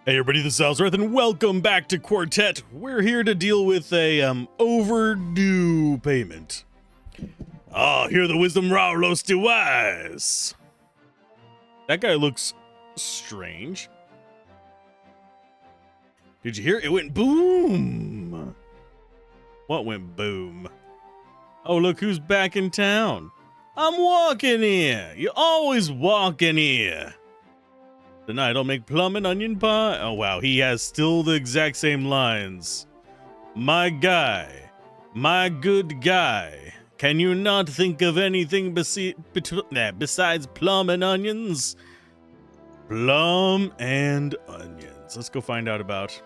Hey everybody, this is Alzorath, and welcome back to Quartet. We're here to deal with a overdue payment. Hear the wisdom Raulos de wise. That guy looks strange. Did you hear? It went boom. What went boom? Oh, look who's back in town. I'm walking here. You always walking here. Tonight I'll make plum and onion pie. Oh wow, he has still the exact same lines. My guy, my good guy, can you not think of anything besides plum and onions? Plum and onions. Let's go find out about.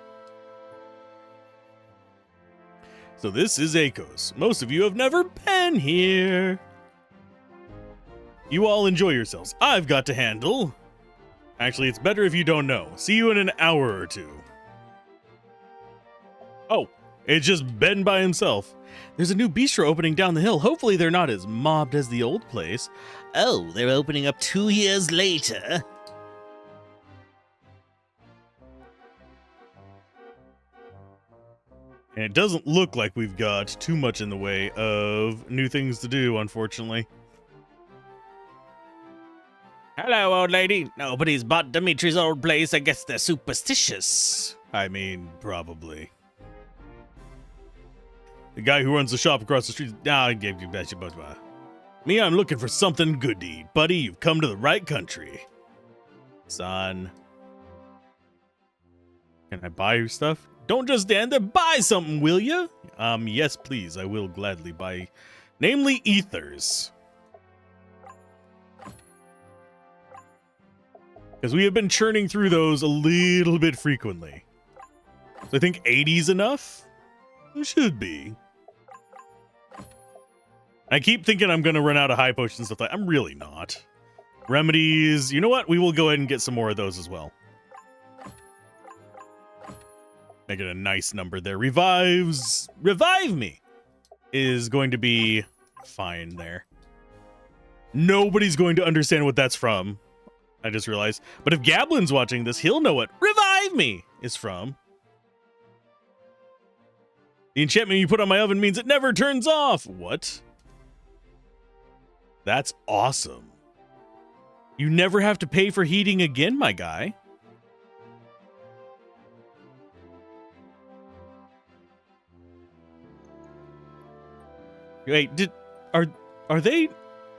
So this is Akos. Most of you have never been here. You all enjoy yourselves. I've got to handle. Actually, it's better if you don't know. See you in an hour or two. Oh, it's just Ben by himself. There's a new bistro opening down the hill. Hopefully they're not as mobbed as the old place. Oh, they're opening up 2 years later. And it doesn't look like we've got too much in the way of new things to do, unfortunately. Hello, old lady. Nobody's bought Dimitri's old place. I guess they're superstitious. I mean, probably. The guy who runs the shop across the street. Me, I'm looking for something good to eat. Buddy, you've come to the right country. Son. Can I buy your stuff? Don't just stand there. Buy something, will you? Yes, please. I will gladly buy. Namely, ethers. Because we have been churning through those a little bit frequently. So I think 80's enough? It should be. I keep thinking I'm going to run out of high potions and stuff like that. I'm really not. Remedies. You know what? We will go ahead and get some more of those as well. Make it a nice number there. Revives. Revive me is going to be fine there. Nobody's going to understand what that's from. I just realized. But if Gablin's watching this, he'll know what Revive Me is from. The enchantment you put on my oven means it never turns off. What? That's awesome. You never have to pay for heating again, my guy. Wait, are they?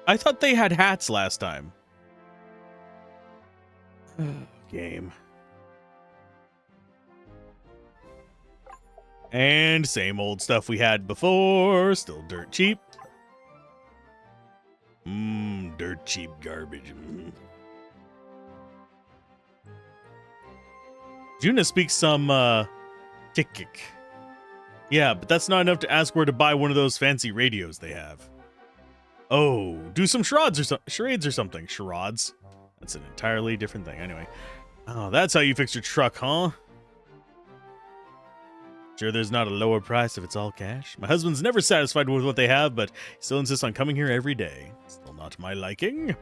I thought they had hats last time. Game. And same old stuff we had before. Still dirt cheap. Dirt cheap garbage. Juna speaks some Tikik. Yeah, but that's not enough to ask where to buy one of those fancy radios they have. Oh, do some charades or something. Charades. That's an entirely different thing. Anyway. Oh, that's how you fix your truck, huh? Sure there's not a lower price if it's all cash? My husband's never satisfied with what they have, but he still insists on coming here every day. Still not my liking.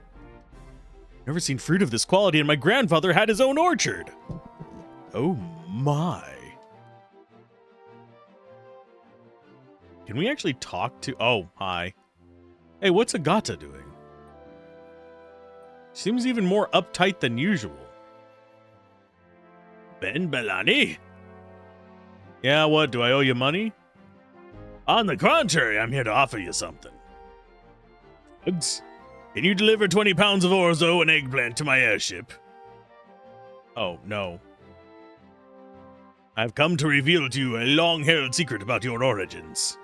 Never seen fruit of this quality, and my grandfather had his own orchard. Oh my. Can we actually talk to... Oh, hi. Hey, what's Agata doing? Seems even more uptight than usual. Ben Bellani? Yeah, what? Do I owe you money? On the contrary, I'm here to offer you something. Hugs? Can you deliver 20 pounds of orzo and eggplant to my airship? Oh, no. I've come to reveal to you a long-held secret about your origins.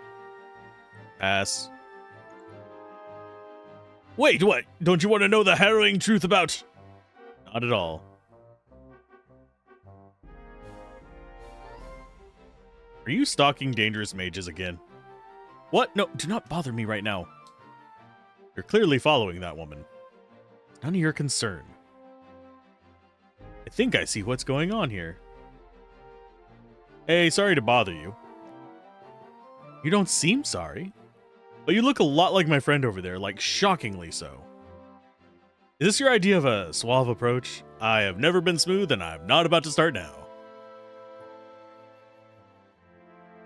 Pass. Wait, what? Don't you want to know the harrowing truth about... Not at all. Are you stalking dangerous mages again? What? No, do not bother me right now. You're clearly following that woman. It's none of your concern. I think I see what's going on here. Hey, sorry to bother you. You don't seem sorry. But you look a lot like my friend over there, like shockingly so. Is this your idea of a suave approach? I have never been smooth, and I'm not about to start now.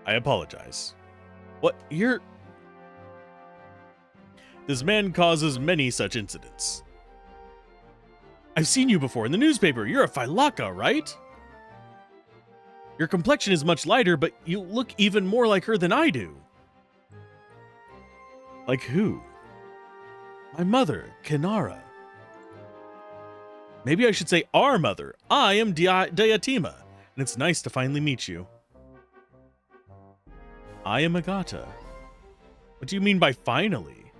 I apologize. What? You're... This man causes many such incidents. I've seen you before in the newspaper. You're a Phylaka, right? Your complexion is much lighter, but you look even more like her than I do. Like who? My mother, Kinara. Maybe I should say our mother. I am Diatima, and it's nice to finally meet you. I am Agata. What do you mean by finally?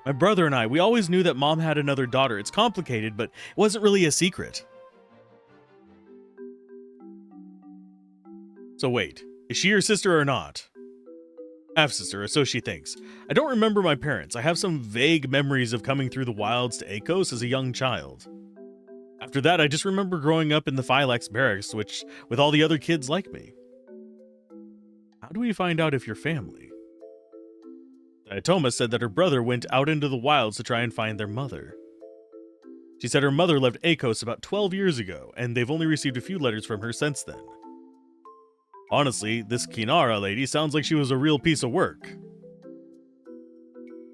My brother and I, we always knew that Mom had another daughter. It's complicated, but it wasn't really a secret. So wait, is she your sister or not? Half-sister, or so she thinks. I don't remember my parents. I have some vague memories of coming through the wilds to Akos as a young child. After that, I just remember growing up in the Phylax barracks, which with all the other kids like me. How do we find out if you're family? Diatoma said that her brother went out into the wilds to try and find their mother. She said her mother left Akos about 12 years ago, and they've only received a few letters from her since then. Honestly, this Kinara lady sounds like she was a real piece of work.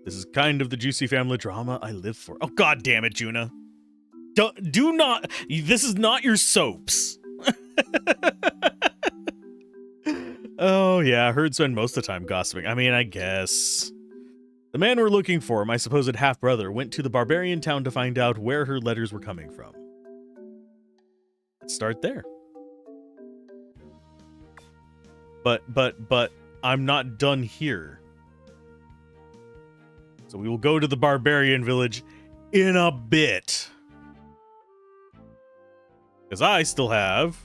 This is kind of the juicy family drama I live for. Oh, god damn it, Juna. Do not... This is not your soaps. Oh, yeah, herds spend most of the time gossiping. I mean, I guess. The man we're looking for, my supposed half-brother, went to the barbarian town to find out where her letters were coming from. Let's start there. But, I'm not done here. So we will go to the barbarian village in a bit. Because I still have...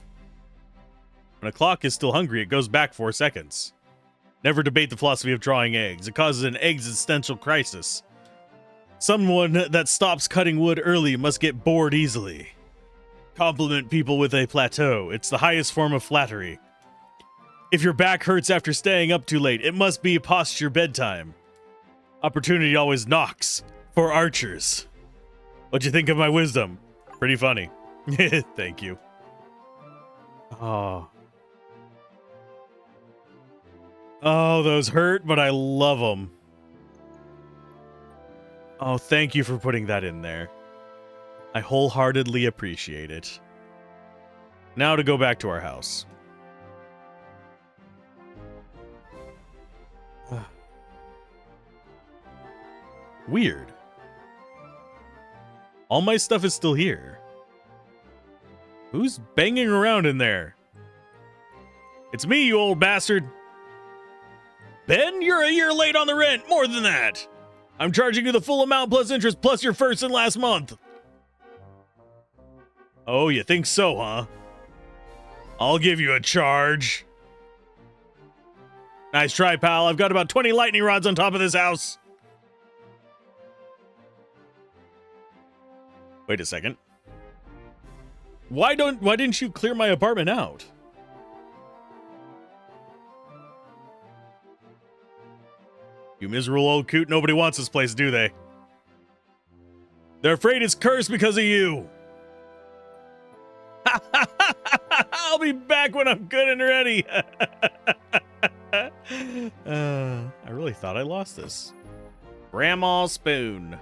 When a clock is still hungry, it goes back 4 seconds. Never debate the philosophy of drawing eggs. It causes an existential crisis. Someone that stops cutting wood early must get bored easily. Compliment people with a plateau. It's the highest form of flattery. If your back hurts after staying up too late, it must be past your bedtime. Opportunity always knocks for archers. What'd you think of my wisdom? Pretty funny. Thank you. Oh, those hurt, but I love them. Oh, thank you for putting that in there. I wholeheartedly appreciate it. Now to go back to our house. Weird. All my stuff is still here. Who's banging around in there? It's me, you old bastard. Ben, you're a year late on the rent. More than that. I'm charging you the full amount plus interest plus your first and last month. Oh, you think so, huh? I'll give you a charge. Nice try, pal. I've got about 20 lightning rods on top of this house. Wait a second. Why didn't you clear my apartment out? You miserable old coot, nobody wants this place, do they? They're afraid it's cursed because of you. I'll be back when I'm good and ready. I really thought I lost this. Grandma Spoon.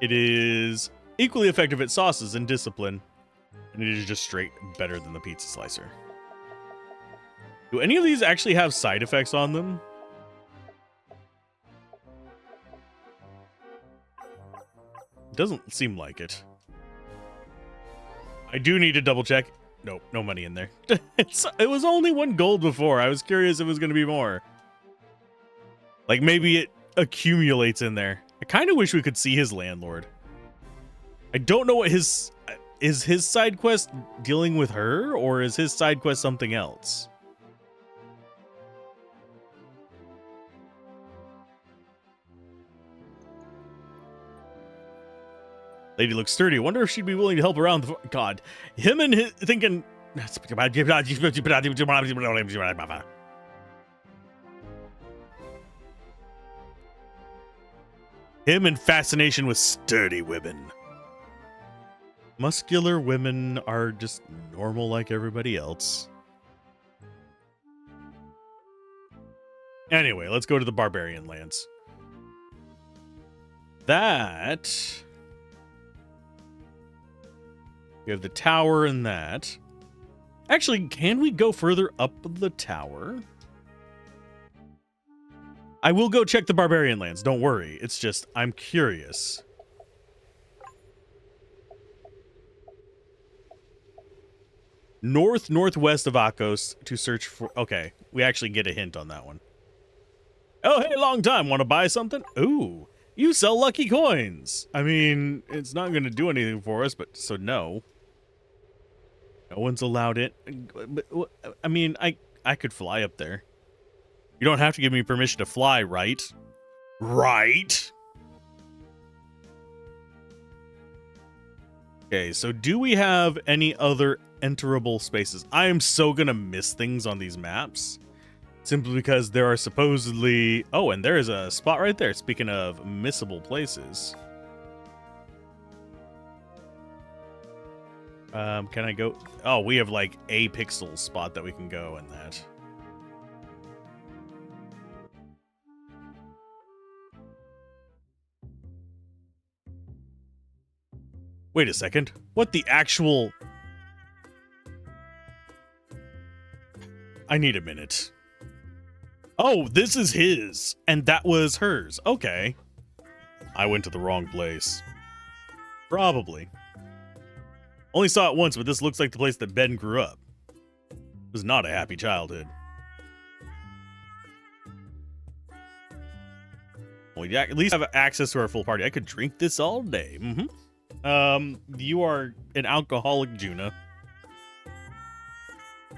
It is equally effective at sauces and discipline. And it is just straight better than the pizza slicer. Do any of these actually have side effects on them? Doesn't seem like it. I do need to double check. Nope, no money in there. It was only 1 gold before. I was curious if it was going to be more. Like maybe it accumulates in there. I kind of wish we could see his landlord. I don't know what his... Is his side quest dealing with her, or is his side quest something else? Lady looks sturdy. I wonder if she'd be willing to help around the... God. Him and his... Thinking... Him and fascination with sturdy women. Muscular women are just normal like everybody else. Anyway, let's go to the barbarian lands. That... We have the tower and that. Actually, can we go further up the tower? I will go check the barbarian lands, don't worry. It's just, I'm curious. Northwest of Akos to search for... Okay, we actually get a hint on that one. Oh, hey, long time. Want to buy something? Ooh, you sell lucky coins. I mean, it's not going to do anything for us, but so no. No one's allowed it. But, I mean, I could fly up there. You don't have to give me permission to fly, right? Right? Okay, so do we have any other enterable spaces? I am so gonna miss things on these maps. Simply because there are supposedly... Oh, and there is a spot right there. Speaking of missable places. Can I go? Oh, we have like a pixel spot that we can go in that. Wait a second. What the actual... I need a minute. Oh, this is his, and that was hers. Okay. I went to the wrong place. Probably. Only saw it once, but this looks like the place that Ben grew up. It was not a happy childhood. Well, yeah, at least have access to our full party. I could drink this all day. You are an alcoholic, Juna.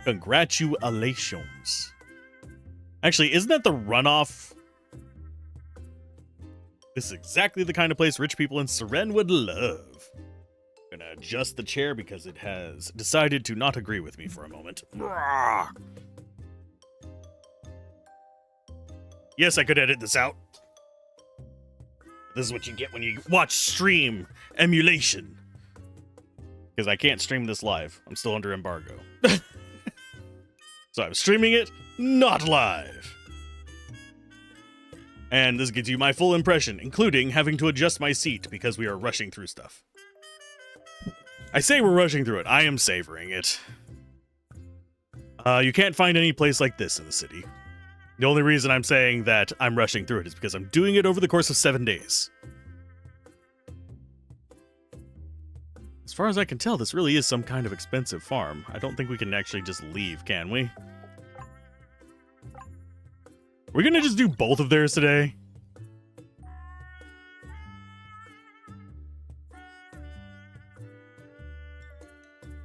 Congratulations. Actually, isn't that the runoff? This is exactly the kind of place rich people in Seren would love. I'm gonna adjust the chair because it has decided to not agree with me for a moment. Yes, I could edit this out. This is what you get when you watch stream emulation. Because I can't stream this live. I'm still under embargo. So I'm streaming it, not live. And this gives you my full impression, including having to adjust my seat because we are rushing through stuff. I say we're rushing through it. I am savoring it. You can't find any place like this in the city. The only reason I'm saying that I'm rushing through it is because I'm doing it over the course of 7 days. As far as I can tell, this really is some kind of expensive farm. I don't think we can actually just leave, can we? We're gonna just do both of theirs today.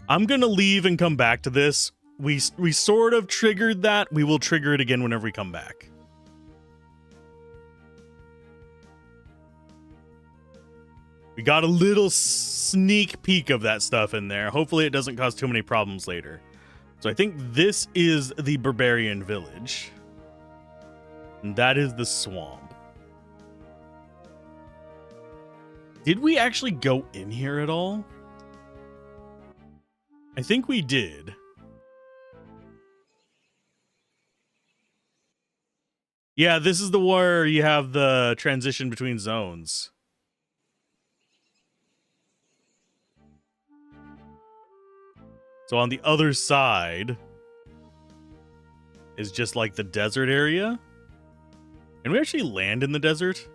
I'm gonna leave and come back to this. We sort of triggered that. We will trigger it again whenever we come back. We got a little sneak peek of that stuff in there. Hopefully it doesn't cause too many problems later. So I think this is the barbarian village. And that is the swamp. Did we actually go in here at all? I think we did. Yeah, this is the where you have the transition between zones. So on the other side is just like the desert area. Can we actually land in the desert?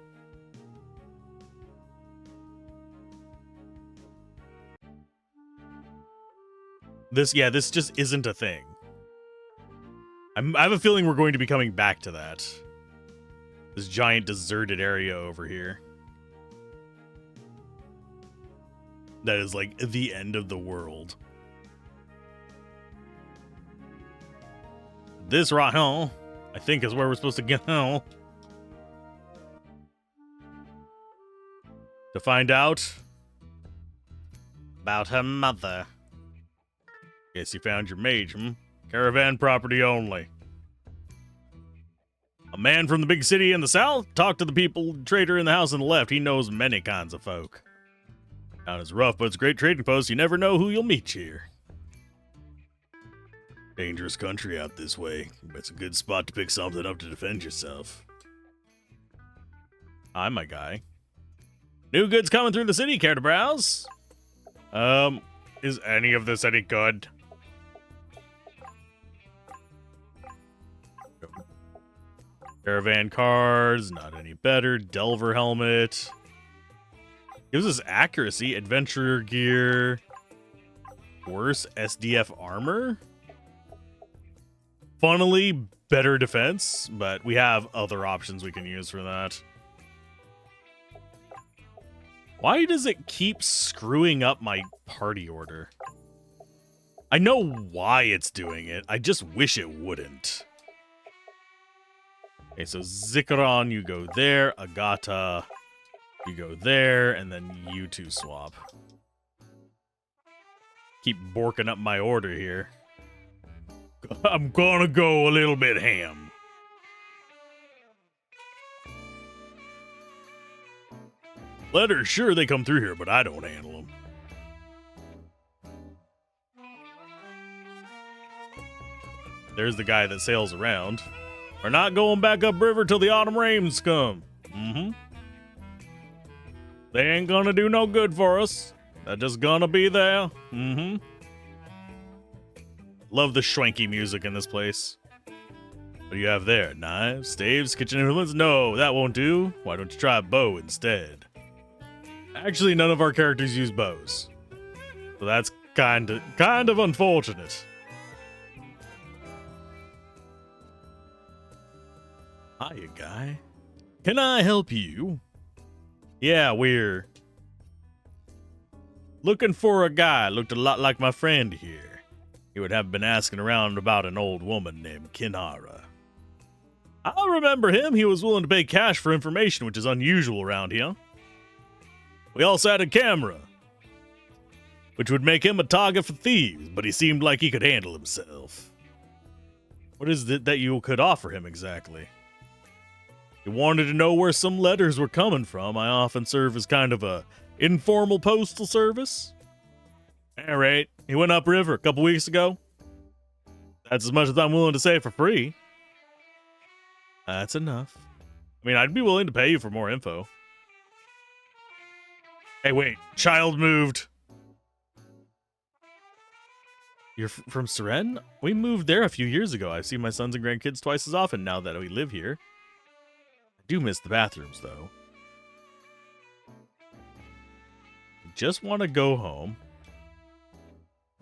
This just isn't a thing. I have a feeling we're going to be coming back to that. This giant deserted area over here. That is like the end of the world. This right here, I think, is where we're supposed to go. To find out about her mother. Guess you found your mage, hmm? Caravan property only. A man from the big city in the south? Talk to the people trader in the house on the left. He knows many kinds of folk. Town is rough, but it's a great trading post. You never know who you'll meet here. Dangerous country out this way. It's a good spot to pick something up to defend yourself. Hi, my guy. New goods coming through the city. Care to browse? Is any of this any good? Caravan cards, not any better. Delver helmet. Gives us accuracy. Adventurer gear. Worse SDF armor. Funnily, better defense, but we have other options we can use for that. Why does it keep screwing up my party order? I know why it's doing it. I just wish it wouldn't. Okay, so Zikaron, you go there. Agata, you go there. And then you two swap. Keep borking up my order here. I'm gonna go a little bit ham. Letters, sure, they come through here, but I don't handle them. There's the guy that sails around. We're not going back upriver till the autumn rains come. They ain't gonna do no good for us. They're just gonna be there. Love the schwanky music in this place. What do you have there? Knives, staves, kitchen implements? No, that won't do. Why don't you try a bow instead? Actually, none of our characters use bows. So that's kind of unfortunate. Hiya, guy. Can I help you? Yeah, we're looking for a guy. Looked a lot like my friend here. He would have been asking around about an old woman named Kinara. I remember him. He was willing to pay cash for information, which is unusual around here. We also had a camera, which would make him a target for thieves, but he seemed like he could handle himself. What is it that you could offer him exactly? He wanted to know where some letters were coming from. I often serve as kind of a informal postal service. All right, he went upriver a couple weeks ago. That's as much as I'm willing to say for free. That's enough. I mean, I'd be willing to pay you for more info. Hey, wait. Child moved. You're from Seren? We moved there a few years ago. I see my sons and grandkids twice as often now that we live here. I do miss the bathrooms, though. Just want to go home.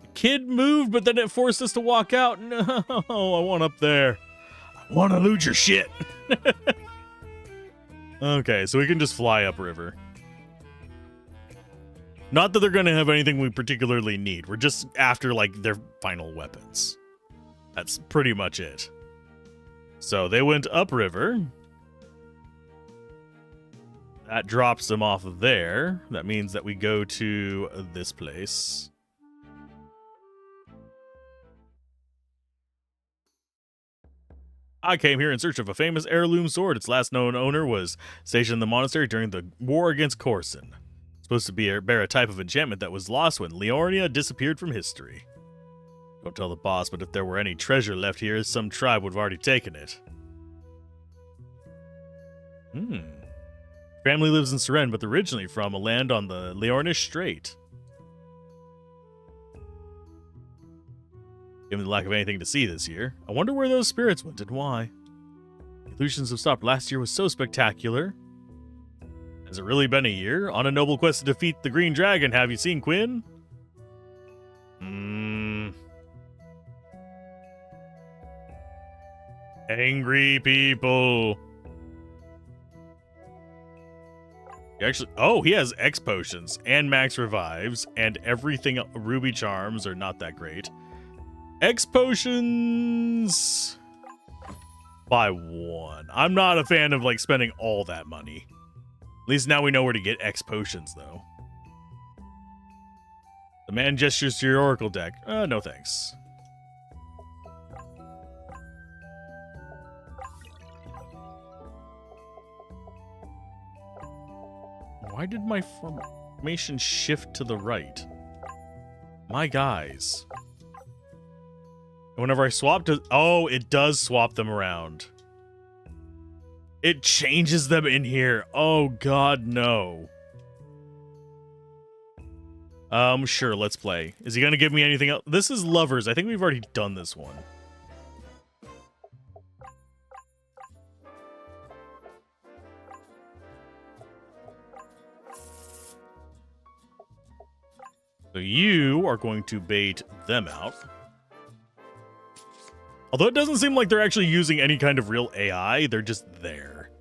The kid moved, but then it forced us to walk out. No, I want up there. I want to loot your shit. Okay, so we can just fly upriver. Not that they're going to have anything we particularly need. We're just after, like, their final weapons. That's pretty much it. So they went upriver. That drops them off of there. That means that we go to this place. I came here in search of a famous heirloom sword. Its last known owner was stationed in the monastery during the war against Corson. Supposed to bear a type of enchantment that was lost when Leornia disappeared from history. Don't tell the boss, but if there were any treasure left here, some tribe would have already taken it. Family lives in Seren, but they're originally from a land on the Leornish Strait. Given the lack of anything to see this year, I wonder where those spirits went and why. The illusions have stopped last year was so spectacular. Has it really been a year? On a noble quest to defeat the Green Dragon, have you seen Quinn? Angry people. He has X potions and max revives and everything. Ruby charms are not that great. X potions by 1. I'm not a fan of like spending all that money. At least now we know where to get X potions though. The man gestures to your oracle deck. No thanks. Why did my Formation shift to the right. My guys. Whenever I swap to... Oh, it does swap them around. It changes them in here. Oh, God, no. Sure, let's play. Is he gonna give me anything else? This is Lovers. I think we've already done this one. So you are going to bait them out. Although it doesn't seem like they're actually using any kind of real AI, they're just there.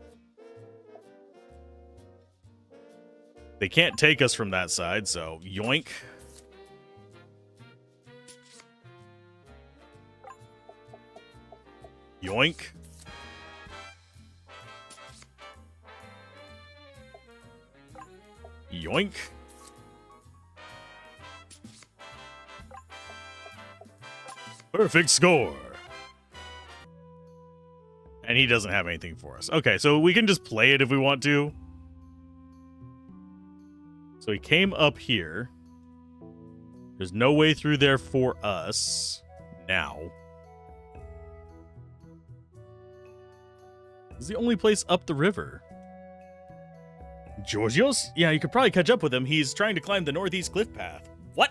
They can't take us from that side, so yoink. Yoink. Yoink. Perfect score. And he doesn't have anything for us. Okay, so we can just play it if we want to. So he came up here. There's no way through there for us now. This is the only place up the river. Georgios? Yeah, you could probably catch up with him. He's trying to climb the northeast cliff path. What?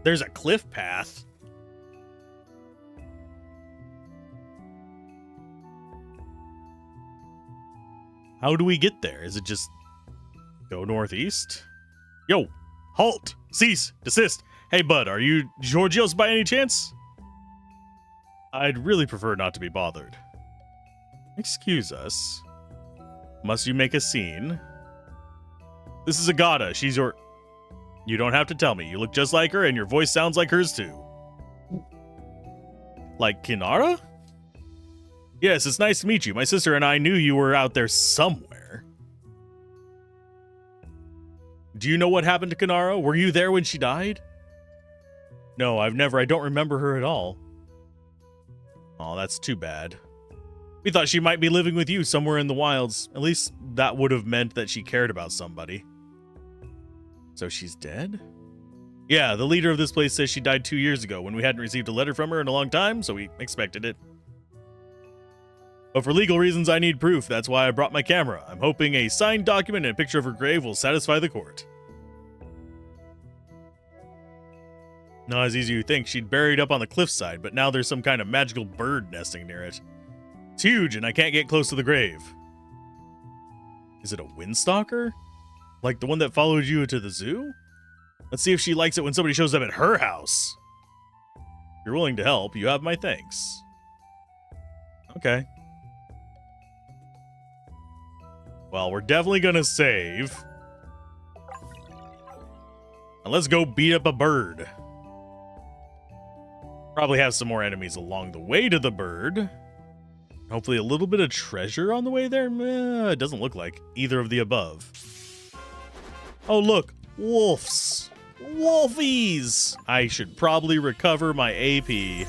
There's a cliff path. How do we get there? Is it just go northeast? Yo, halt, cease, desist. Hey, bud, are you Georgios by any chance? I'd really prefer not to be bothered. Excuse us. Must you make a scene? This is Agata. She's your... You don't have to tell me. You look just like her, and your voice sounds like hers, too. Like Kinara? Yes, it's nice to meet you. My sister and I knew you were out there somewhere. Do you know what happened to Kinara? Were you there when she died? No, I don't remember her at all. Oh, that's too bad. We thought she might be living with you somewhere in the wilds. At least that would have meant that she cared about somebody. So she's dead? Yeah, the leader of this place says she died 2 years ago when we hadn't received a letter from her in a long time, so we expected it. But for legal reasons, I need proof. That's why I brought my camera. I'm hoping a signed document and a picture of her grave will satisfy the court. Not as easy as you think. She'd buried up on the cliffside, but now there's some kind of magical bird nesting near it. It's huge, and I can't get close to the grave. Is it a windstalker? Like the one that followed you to the zoo? Let's see if she likes it when somebody shows up at her house. If you're willing to help, you have my thanks. Okay. Well, we're definitely gonna save. And let's go beat up a bird. Probably have some more enemies along the way to the bird. Hopefully a little bit of treasure on the way there? It doesn't look like either of the above. Oh, look. Wolves. Wolfies. I should probably recover my AP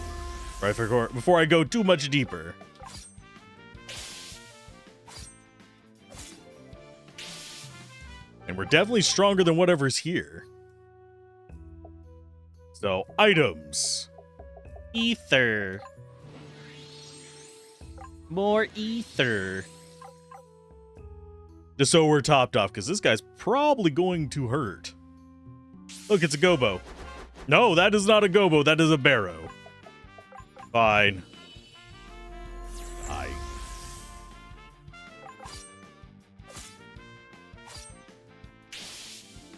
right before I go too much deeper. And we're definitely stronger than whatever's here. So, items. Ether. More ether. Just so we're topped off, because this guy's probably going to hurt. Look, it's a gobo. No, that is not a gobo. That is a barrow. Fine. Bye.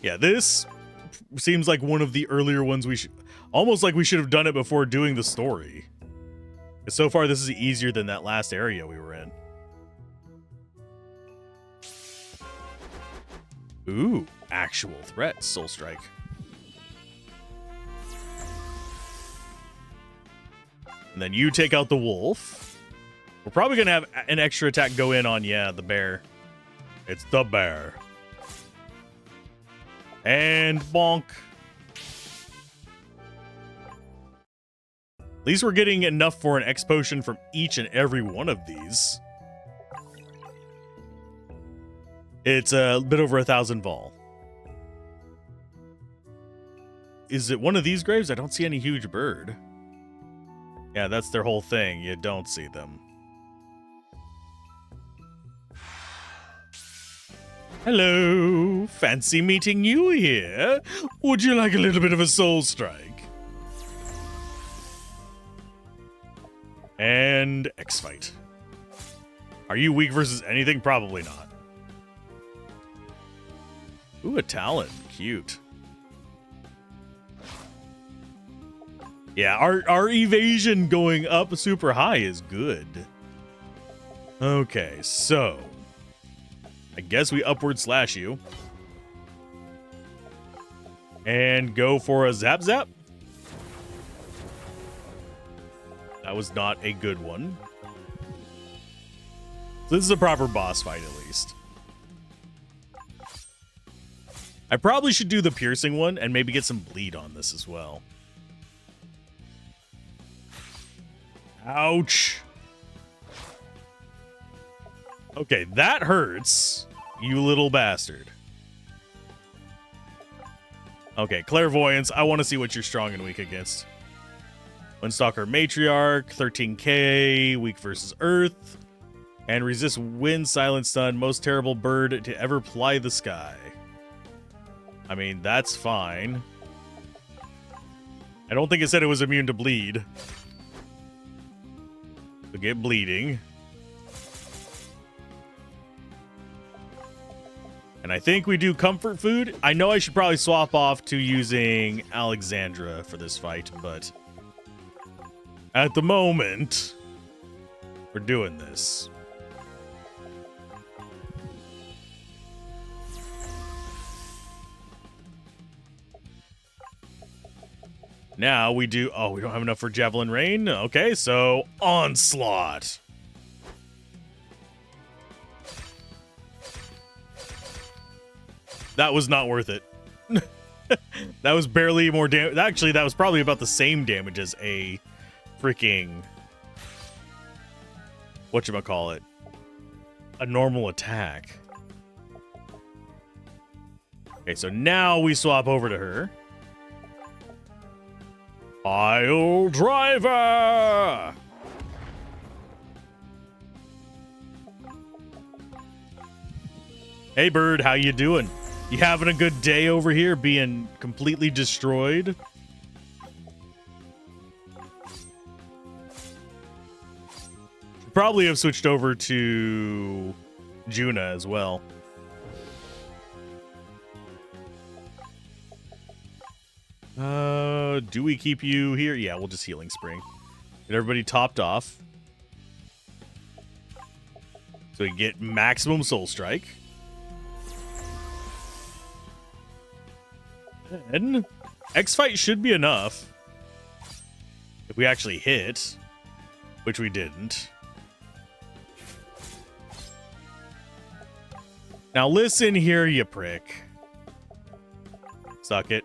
Yeah, this seems like one of the earlier ones we should... Almost like we should have done it before doing the story. So far, this is easier than that last area we were in. Ooh, actual threat, Soul Strike. And then you take out the wolf. We're probably going to have an extra attack go in on, yeah, the bear. It's the bear. And bonk. At least we're getting enough for an X potion from each and every one of these. It's a bit over 1,000 vol. Is it one of these graves? I don't see any huge bird. Yeah, that's their whole thing. You don't see them. Hello. Fancy meeting you here. Would you like a little bit of a soul strike? And X-Fight. Are you weak versus anything? Probably not. Ooh, a Talon. Cute. Yeah, our evasion going up super high is good. Okay, so I guess we upward slash you. And go for a zap zap. That was not a good one. So this is a proper boss fight, at least. I probably should do the piercing one and maybe get some bleed on this as well. Ouch. Okay, that hurts, you little bastard. Okay, clairvoyance. I want to see what you're strong and weak against. Windstalker Matriarch, 13k, weak versus Earth, and resist wind, silent stun, most terrible bird to ever ply the sky. I mean, that's fine. I don't think it said it was immune to bleed. So get bleeding. And I think we do comfort food. I know I should probably swap off to using Alexandra for this fight, but at the moment, we're doing this. Now we do... Oh, we don't have enough for Javelin Rain? Okay, so Onslaught. That was not worth it. That was barely more damage. Actually, that was probably about the same damage as a freaking... whatchamacallit? A normal attack. Okay, so now we swap over to her. Pile Driver! Hey, bird, how you doing? You having a good day over here being completely destroyed? Should probably have switched over to Juna as well. Do we keep you here? Yeah, we'll just Healing Spring. Get everybody topped off. So we get maximum Soul Strike. And X-Fight should be enough. If we actually hit. Which we didn't. Now listen here, you prick. Suck it.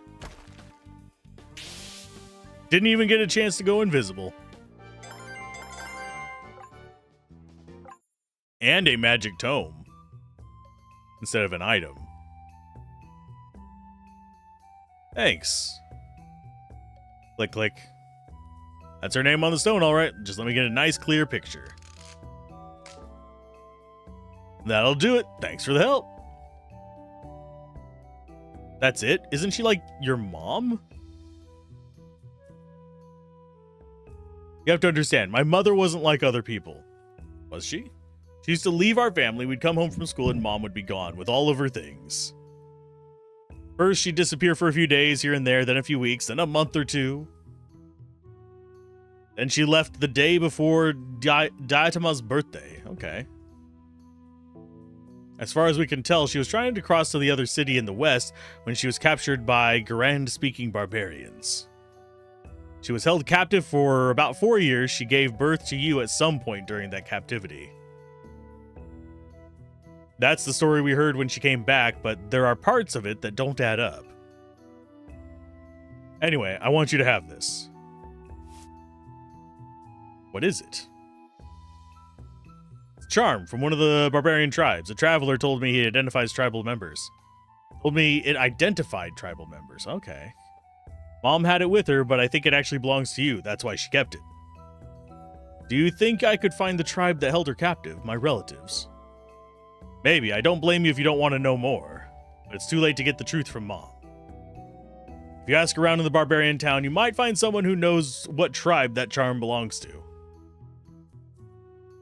Didn't even get a chance to go invisible. And a magic tome. Instead of an item. Thanks. Click, click. That's her name on the stone, all right. Just let me get a nice, clear picture. That'll do it. Thanks for the help. That's it? Isn't she like your mom? You have to understand, my mother wasn't like other people. Was she? She used to leave our family, we'd come home from school, and mom would be gone with all of her things. First, she'd disappear for a few days here and there, then a few weeks, then a month or two. Then she left the day before Diatama's birthday. Okay. As far as we can tell, she was trying to cross to the other city in the west when she was captured by Garand-speaking barbarians. She was held captive for about 4 years. She gave birth to you at some point during that captivity. That's the story we heard when she came back, but there are parts of it that don't add up. Anyway, I want you to have this. What is it? It's Charm from one of the barbarian tribes. A traveler told me he identifies tribal members. Told me it identified tribal members. Okay. Mom had it with her, but I think it actually belongs to you. That's why she kept it. Do you think I could find the tribe that held her captive, my relatives? Maybe. I don't blame you if you don't want to know more. But it's too late to get the truth from Mom. If you ask around in the barbarian town, you might find someone who knows what tribe that charm belongs to.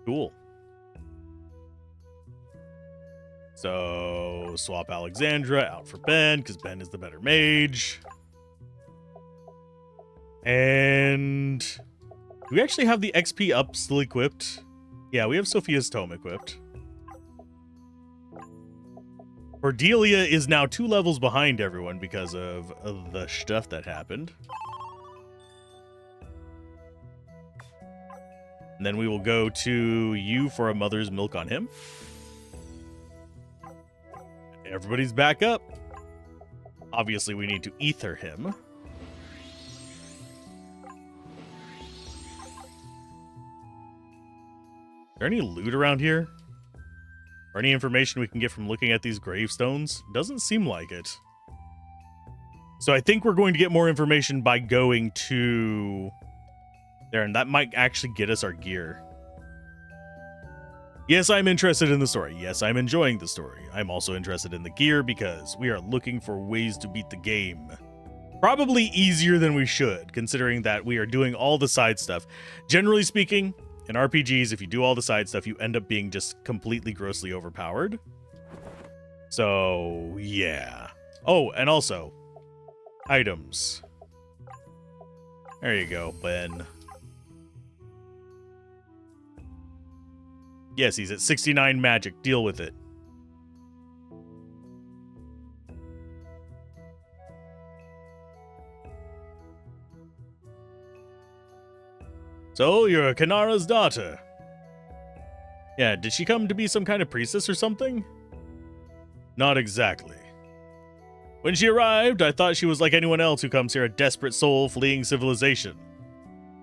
Cool. So, swap Alexandra out for Ben, because Ben is the better mage. And do we actually have the XP up still equipped? Yeah, we have Sophia's Tome equipped. Cordelia is now 2 levels behind everyone because of the stuff that happened. And then we will go to you for a mother's milk on him. Everybody's back up. Obviously, we need to ether him. Is there any loot around here? Or any information we can get from looking at these gravestones? Doesn't seem like it. So I think we're going to get more information by going to there, and that might actually get us our gear. Yes, I'm interested in the story. Yes, I'm enjoying the story. I'm also interested in the gear because we are looking for ways to beat the game. Probably easier than we should, considering that we are doing all the side stuff. Generally speaking, in RPGs, if you do all the side stuff, you end up being just completely grossly overpowered. So, yeah. Oh, and also, items. There you go, Ben. Yes, he's at 69 magic. Deal with it. So, you're Kanara's daughter. Yeah, did she come to be some kind of priestess or something? Not exactly. When she arrived, I thought she was like anyone else who comes here, a desperate soul fleeing civilization.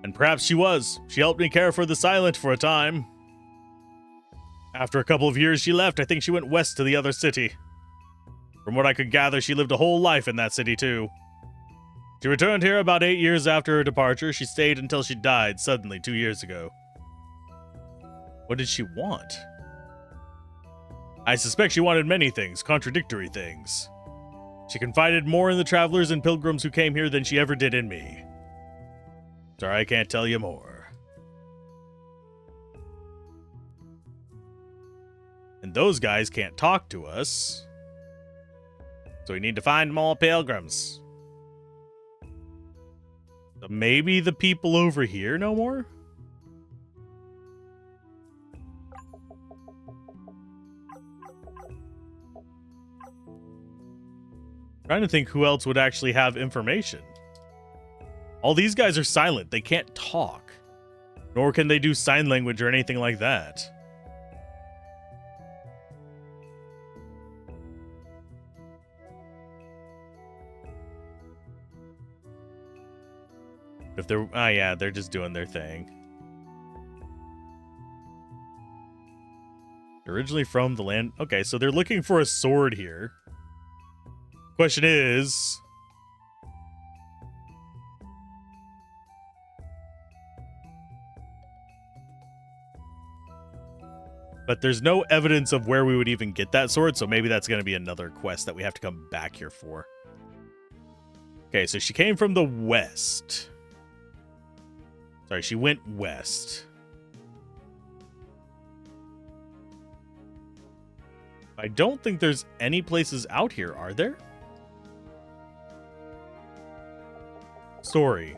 And perhaps she was. She helped me care for the Silent for a time. After a couple of years, she left. I think she went west to the other city. From what I could gather, she lived a whole life in that city, too. She returned here about 8 years after her departure. She stayed until she died suddenly 2 years ago. What did she want? I suspect she wanted many things, contradictory things. She confided more in the travelers and pilgrims who came here than she ever did in me. Sorry, I can't tell you more. And those guys can't talk to us. So we need to find more pilgrims. So maybe the people over here know more? Trying to think who else would actually have information. All these guys are silent. They can't talk. Nor can they do sign language or anything like that. If they're, oh yeah, they're just doing their thing. Originally from the land. Okay, so they're looking for a sword here. Question is, but there's no evidence of where we would even get that sword, so maybe that's going to be another quest that we have to come back here for. Okay, so she came from the west. Sorry, she went west. I don't think there's any places out here, are there? Story.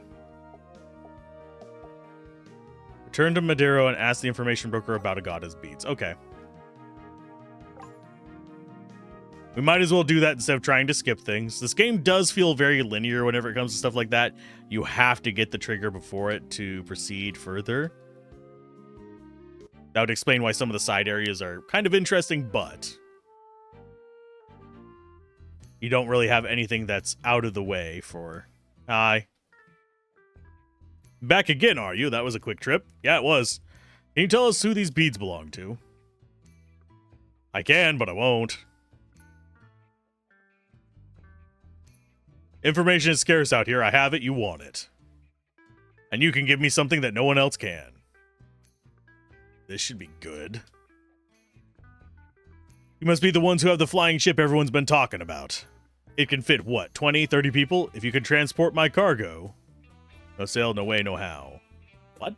Return to Madero and ask the information broker about Agata's beads. Okay. We might as well do that instead of trying to skip things. This game does feel very linear whenever it comes to stuff like that. You have to get the trigger before it to proceed further. That would explain why some of the side areas are kind of interesting, but you don't really have anything that's out of the way for... Hi. Back again, are you? That was a quick trip. Yeah, it was. Can you tell us who these beads belong to? I can, but I won't. Information is scarce out here. I have it, you want it. And you can give me something that no one else can. This should be good. You must be the ones who have the flying ship everyone's been talking about. It can fit, what, 20, 30 people? If you can transport my cargo. No sail, no way, no how. What?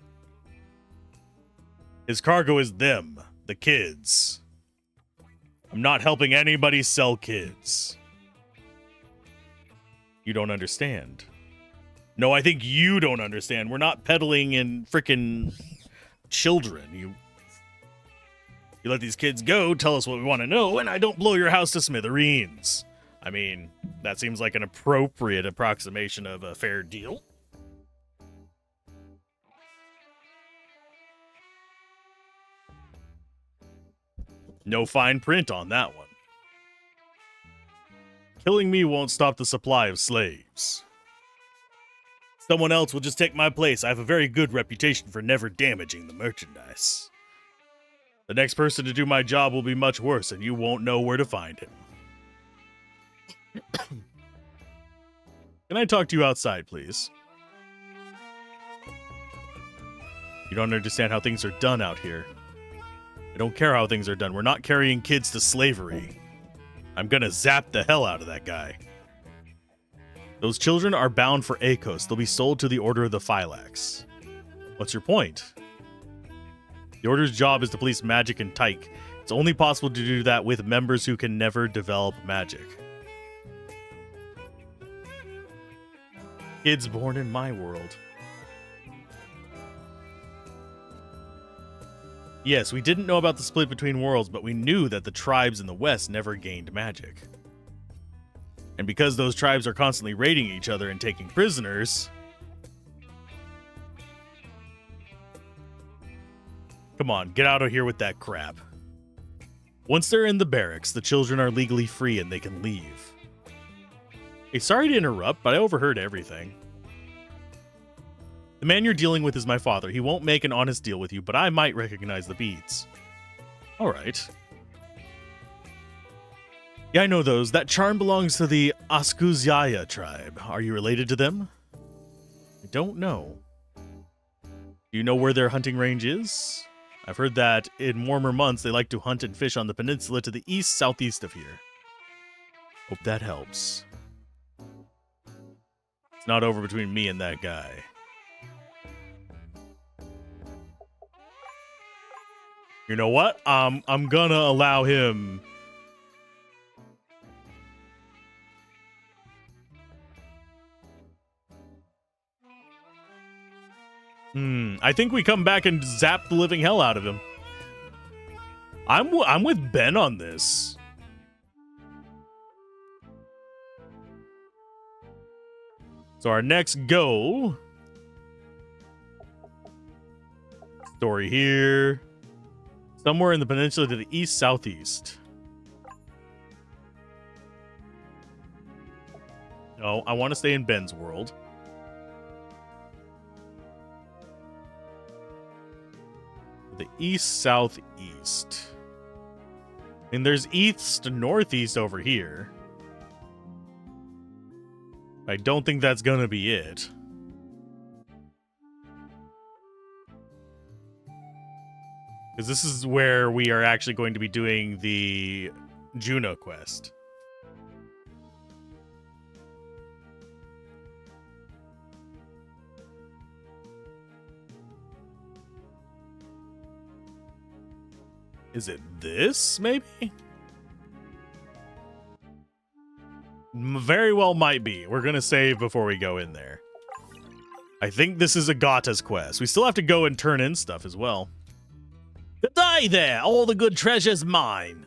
His cargo is them, the kids. I'm not helping anybody sell kids. You don't understand. No, I think you don't understand. We're not peddling in frickin' children. You let these kids go, tell us what we want to know, and I don't blow your house to smithereens. I mean, that seems like an appropriate approximation of a fair deal. No fine print on that one. Killing me won't stop the supply of slaves. Someone else will just take my place. I have a very good reputation for never damaging the merchandise. The next person to do my job will be much worse, and you won't know where to find him. Can I talk to you outside, please? You don't understand how things are done out here. I don't care how things are done. We're not carrying kids to slavery. I'm gonna zap the hell out of that guy. Those children are bound for Akos. They'll be sold to the Order of the Phylax. What's your point? The Order's job is to police magic in Tyke. It's only possible to do that with members who can never develop magic. Kids born in my world. Yes, we didn't know about the split between worlds, but we knew that the tribes in the West never gained magic. And because those tribes are constantly raiding each other and taking prisoners... Come on, get out of here with that crap. Once they're in the barracks, the children are legally free and they can leave. Hey, sorry to interrupt, but I overheard everything. The man you're dealing with is my father. He won't make an honest deal with you, but I might recognize the beads. Alright. Yeah, I know those. That charm belongs to the Askuzaya tribe. Are you related to them? I don't know. Do you know where their hunting range is? I've heard that in warmer months they like to hunt and fish on the peninsula to the east-southeast of here. Hope that helps. It's not over between me and that guy. You know what? I'm gonna allow him. I think we come back and zap the living hell out of him. I'm with Ben on this. So our next goal. Story here. Somewhere in the peninsula to the east-southeast. No, I want to stay in Ben's world. The east-southeast. And there's east-northeast over here. I don't think that's gonna be it. Because this is where we are actually going to be doing the Juno quest. Is it this, maybe? Very well might be. We're going to save before we go in there. I think this is Agata's quest. We still have to go and turn in stuff as well. Good day there. All the good treasure's mine.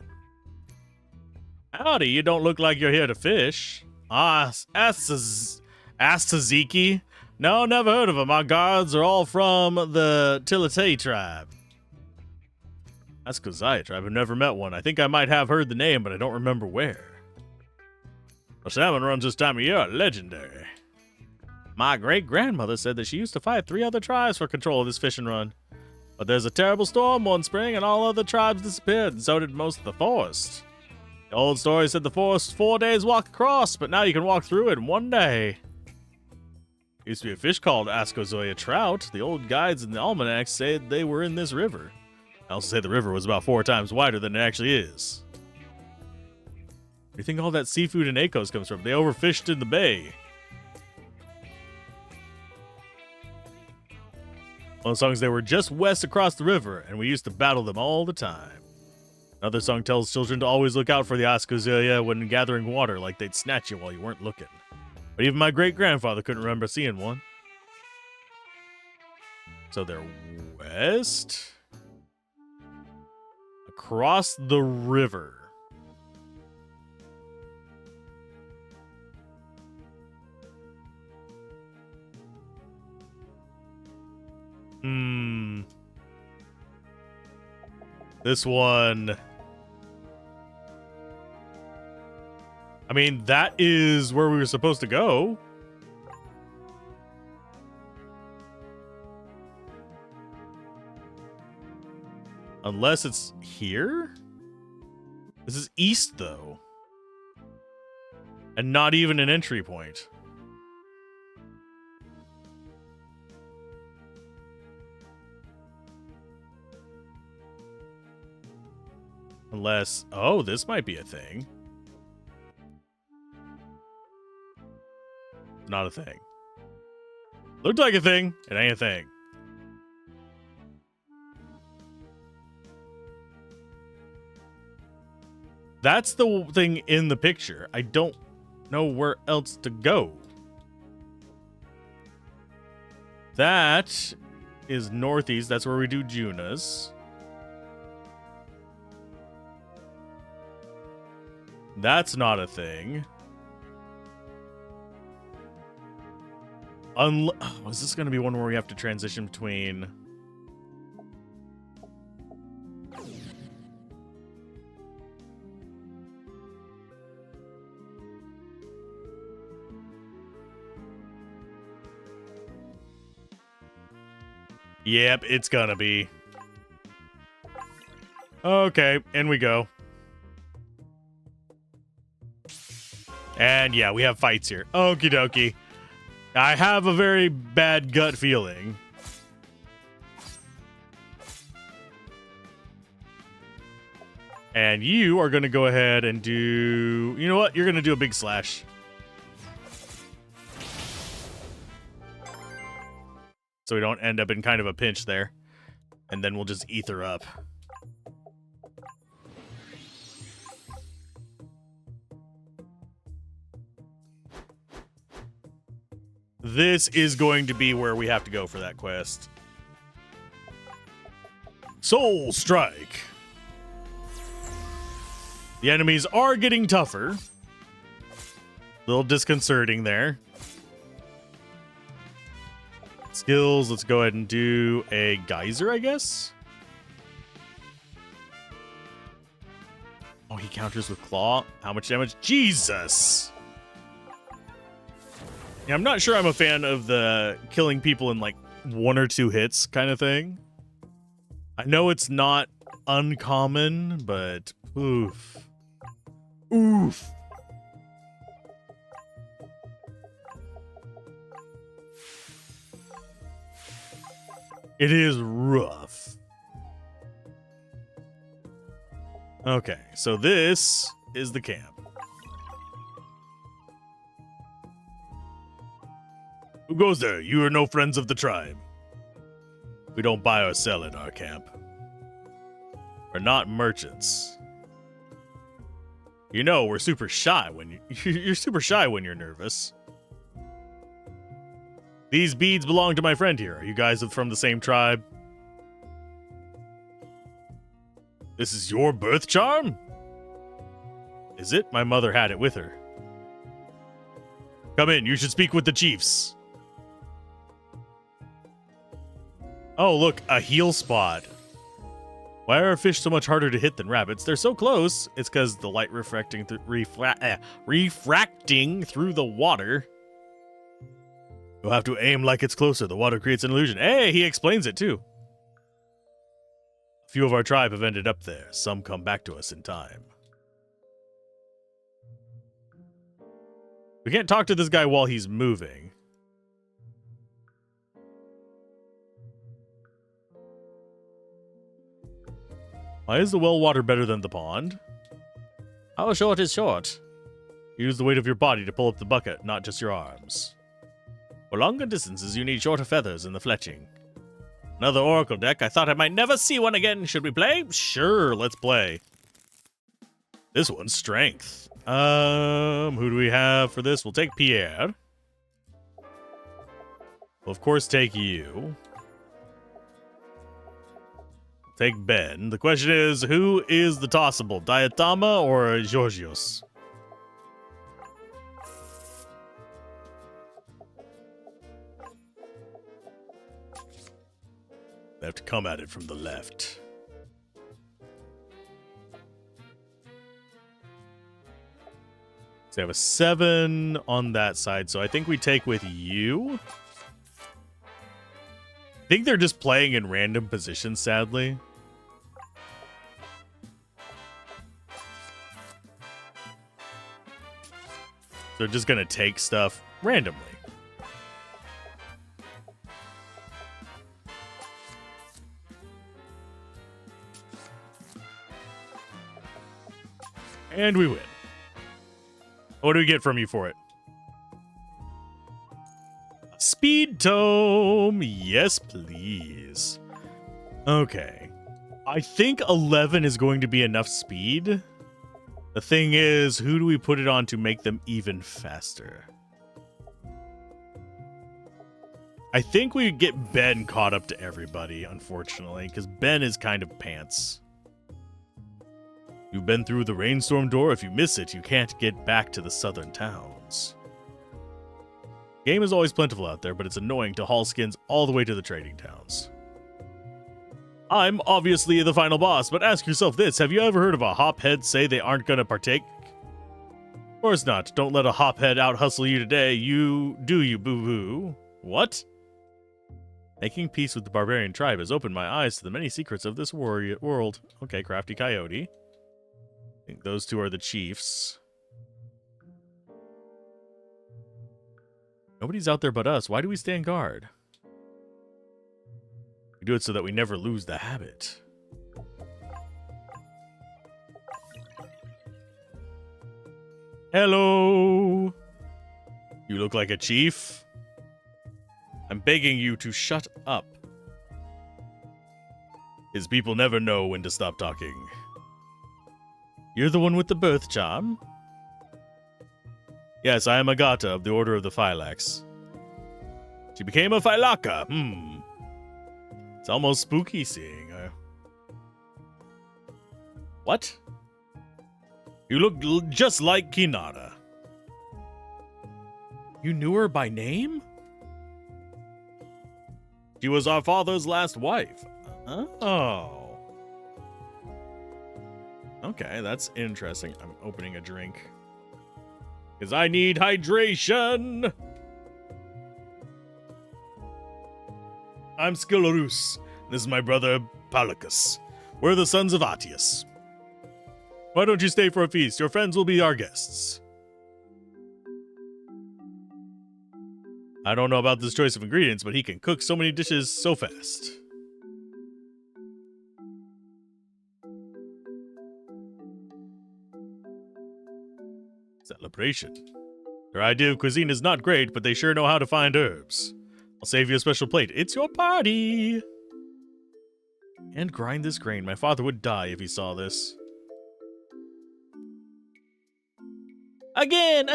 Howdy, you don't look like you're here to fish. Tzatziki? No, never heard of them. Our guards are all from the Tilate tribe. That's Kazaya tribe. I've never met one. I think I might have heard the name, but I don't remember where. The salmon runs this time of year are legendary. My great-grandmother said that she used to fight 3 other tribes for control of this fishing run. But there's a terrible storm one spring, and all other tribes disappeared, and so did most of the forest. The old story said the forest 4 days walk across, but now you can walk through it in 1 day. There used to be a fish called Ascozoia trout. The old guides in the almanacs said they were in this river. I also say the river was about 4 times wider than it actually is. Where do you think all that seafood in Akos comes from? They overfished in the bay. One of the songs, they were just west across the river, and we used to battle them all the time. Another song tells children to always look out for the Ascozoia when gathering water, like they'd snatch you while you weren't looking. But even my great-grandfather couldn't remember seeing one. So they're west? Across the river. This one. I mean, that is where we were supposed to go. Unless it's here? This is east, though. And not even an entry point. Unless... Oh, this might be a thing. Not a thing. Looked like a thing. It ain't a thing. That's the thing in the picture. I don't know where else to go. That is northeast. That's where we do Junas. That's not a thing. Oh, is this going to be one where we have to transition between... Yep, it's gonna be. Okay, in we go. And yeah, we have fights here. Okie dokie. I have a very bad gut feeling. And you are going to go ahead and do... You know what? You're going to do a big slash. So we don't end up in kind of a pinch there. And then we'll just ether up. This is going to be where we have to go for that quest. Soul Strike. The enemies are getting tougher. A little disconcerting there. Skills, let's go ahead and do a geyser, I guess. Oh, he counters with claw. How much damage? Jesus! Yeah, I'm not sure I'm a fan of the killing people in like 1 or 2 hits kind of thing. I know it's not uncommon, but oof. Oof. It is rough. Okay, so this is the camp. Who goes there? You are no friends of the tribe. We don't buy or sell in our camp. We're not merchants. You know, we're super shy when you're super shy when you're nervous. These beads belong to my friend here. Are you guys from the same tribe? This is your birth charm? Is it? My mother had it with her. Come in, you should speak with the chiefs. Oh, look, a heal spot. Why are fish so much harder to hit than rabbits? They're so close. It's because the light refracting through the water. You'll have to aim like it's closer. The water creates an illusion. Hey, he explains it too. A few of our tribe have ended up there. Some come back to us in time. We can't talk to this guy while he's moving. Why is the well water better than the pond? How short is short? Use the weight of your body to pull up the bucket, not just your arms. For longer distances, you need shorter feathers in the fletching. Another oracle deck. I thought I might never see one again. Should we play? Sure, let's play. This one's strength. Who do we have for this? We'll take Pierre. We'll of course take you. Take Ben. The question is, who is the tossable? Diatama or Georgios? They have to come at it from the left. So they have a 7 on that side, so I think we take with you. I think they're just playing in random positions, sadly. They're just gonna take stuff randomly. And we win. What do we get from you for it? Speed tome. Yes, please. Okay. I think 11 is going to be enough speed. The thing is, who do we put it on to make them even faster? I think we get Ben caught up to everybody, unfortunately, because Ben is kind of pants. You've been through the rainstorm door. If you miss it, you can't get back to the southern towns. Game is always plentiful out there, but it's annoying to haul skins all the way to the trading towns. I'm obviously the final boss, but ask yourself this. Have you ever heard of a hophead say they aren't going to partake? Of course not. Don't let a hophead out-hustle you today. You boo-boo. What? Making peace with the barbarian tribe has opened my eyes to the many secrets of this world. Okay, Crafty Coyote. I think those two are the chiefs. Nobody's out there but us. Why do we stand guard? We do it so that we never lose the habit. Hello. You look like a chief. I'm begging you to shut up. His people never know when to stop talking. You're the one with the birth charm? Yes, I am Agata of the Order of the Phylax. She became a Phylaka. It's almost spooky seeing her. What? You look just like Kinara. You knew her by name? She was our father's last wife. Oh. Okay, that's interesting. I'm opening a drink. Because I need hydration! I'm Skilorus. This is my brother, Palacus. We're the sons of Atius. Why don't you stay for a feast? Your friends will be our guests. I don't know about this choice of ingredients, but he can cook so many dishes so fast. Celebration. Their idea of cuisine is not great, but they sure know how to find herbs. I'll save you a special plate. It's your party! And grind this grain. My father would die if he saw this. Again!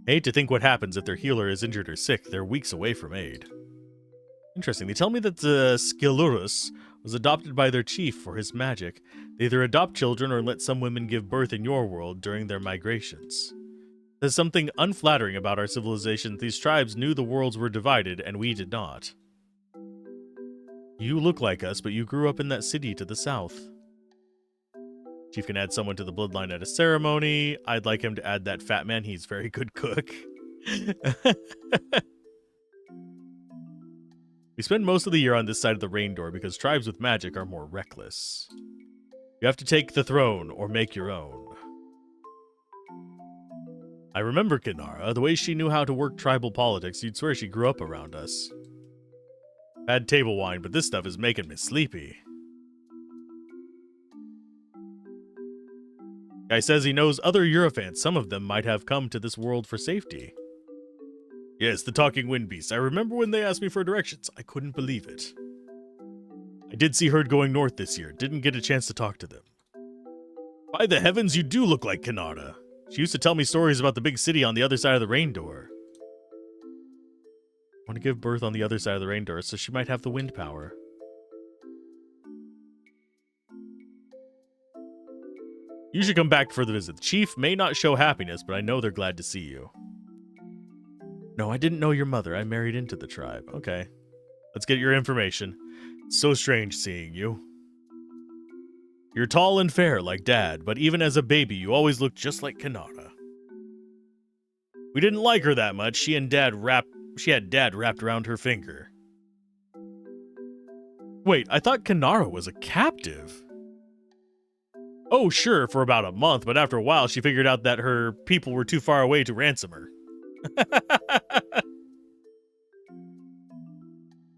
I hate to think what happens if their healer is injured or sick. They're weeks away from aid. Interesting. They tell me that Skilurus was adopted by their chief for his magic. They either adopt children or let some women give birth in your world during their migrations. There's something unflattering about our civilization. These tribes knew the worlds were divided, and we did not. You look like us, but you grew up in that city to the south. Chief can add someone to the bloodline at a ceremony. I'd like him to add that fat man. He's a very good cook. We spend most of the year on this side of the rain door because tribes with magic are more reckless. You have to take the throne or make your own. I remember Kinara. The way she knew how to work tribal politics, you'd swear she grew up around us. Had table wine, but this stuff is making me sleepy. Guy says he knows other Europhants. Some of them might have come to this world for safety. Yes, the talking wind beasts. I remember when they asked me for directions. I couldn't believe it. I did see Herd going north this year. Didn't get a chance to talk to them. By the heavens, you do look like Kanata. She used to tell me stories about the big city on the other side of the rain door. I want to give birth on the other side of the rain door, so she might have the wind power. You should come back for the visit. The chief may not show happiness, but I know they're glad to see you. No, I didn't know your mother. I married into the tribe. Okay. Let's get your information. It's so strange seeing you. You're tall and fair like Dad, but even as a baby, you always looked just like Kanata. We didn't like her that much. She had Dad wrapped around her finger. Wait, I thought Kanara was a captive. Oh, sure, for about a month, but after a while, she figured out that her people were too far away to ransom her.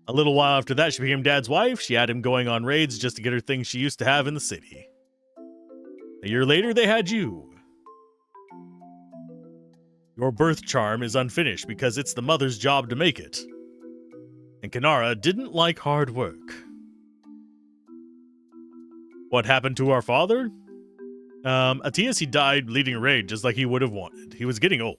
A little while after that, she became Dad's wife. She had him going on raids just to get her things she used to have in the city. A year later, they had you. Your birth charm is unfinished because it's the mother's job to make it. And Kanara didn't like hard work. What happened to our father? Atias, he died leading a raid just like he would have wanted. He was getting old.